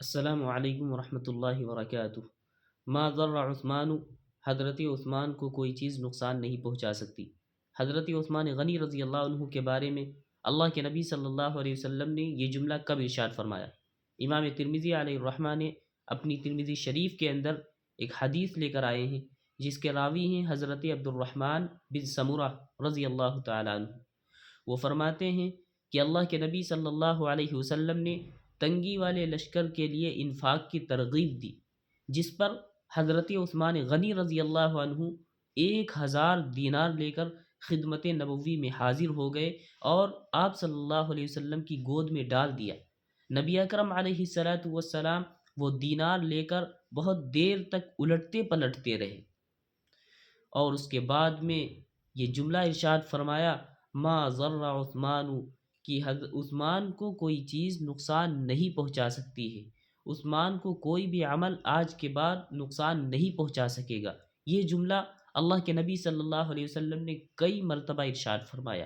السلام علیکم ورحمۃ اللہ وبرکاتہ۔ ما ضر عثمان، حضرت عثمان کو کوئی چیز نقصان نہیں پہنچا سکتی۔ حضرت عثمان غنی رضی اللہ عنہ کے بارے میں اللہ کے نبی صلی اللہ علیہ وسلم نے یہ جملہ کب ارشاد فرمایا؟ امام ترمذی علیہ الرحمہ نے اپنی ترمذی شریف کے اندر ایک حدیث لے کر آئے ہیں، جس کے راوی ہیں حضرت عبد الرحمن بن سمرہ رضی اللہ تعالیٰ عنہ۔ وہ فرماتے ہیں کہ اللہ کے نبی صلی اللہ علیہ وسلم نے تنگی والے لشکر کے لیے انفاق کی ترغیب دی، جس پر حضرت عثمان غنی رضی اللہ عنہ 1000 دینار لے کر خدمت نبوی میں حاضر ہو گئے اور آپ صلی اللہ علیہ وسلم کی گود میں ڈال دیا۔ نبی اکرم علیہ الصلاۃ والسلام وہ دینار لے کر بہت دیر تک الٹتے پلٹتے رہے اور اس کے بعد میں یہ جملہ ارشاد فرمایا، ما ضر عثمان، کہ عثمان کو کوئی چیز نقصان نہیں پہنچا سکتی ہے، عثمان کو کوئی بھی عمل آج کے بعد نقصان نہیں پہنچا سکے گا۔ یہ جملہ اللہ کے نبی صلی اللہ علیہ وسلم نے کئی مرتبہ ارشاد فرمایا۔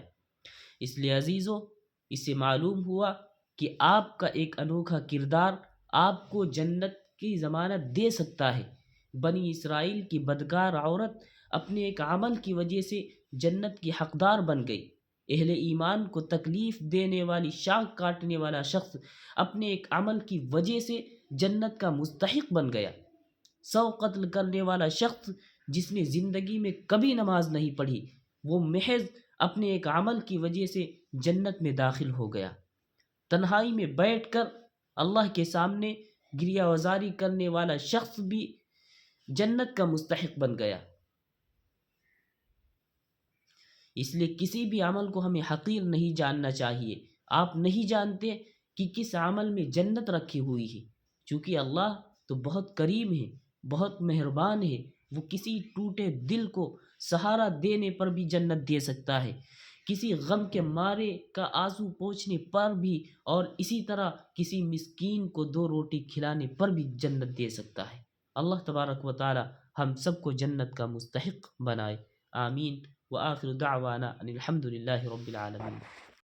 اس لیے عزیزو، اس سے معلوم ہوا کہ آپ کا ایک انوکھا کردار آپ کو جنت کی ضمانت دے سکتا ہے۔ بنی اسرائیل کی بدکار عورت اپنے ایک عمل کی وجہ سے جنت کی حقدار بن گئی۔ اہل ایمان کو تکلیف دینے والی شاخ کاٹنے والا شخص اپنے ایک عمل کی وجہ سے جنت کا مستحق بن گیا۔ 100 قتل کرنے والا شخص جس نے زندگی میں کبھی نماز نہیں پڑھی، وہ محض اپنے ایک عمل کی وجہ سے جنت میں داخل ہو گیا۔ تنہائی میں بیٹھ کر اللہ کے سامنے گریہ وزاری کرنے والا شخص بھی جنت کا مستحق بن گیا۔ اس لیے کسی بھی عمل کو ہمیں حقیر نہیں جاننا چاہیے۔ آپ نہیں جانتے کہ کس عمل میں جنت رکھی ہوئی ہے، چونکہ اللہ تو بہت کریم ہے، بہت مہربان ہے۔ وہ کسی ٹوٹے دل کو سہارا دینے پر بھی جنت دے سکتا ہے، کسی غم کے مارے کا آنسو پوچھنے پر بھی، اور اسی طرح کسی مسکین کو 2 روٹی کھلانے پر بھی جنت دے سکتا ہے۔ اللہ تبارک و تعالی ہم سب کو جنت کا مستحق بنائے، آمین۔ وآخر دعوانا ان الحمد للہ رب العالمین۔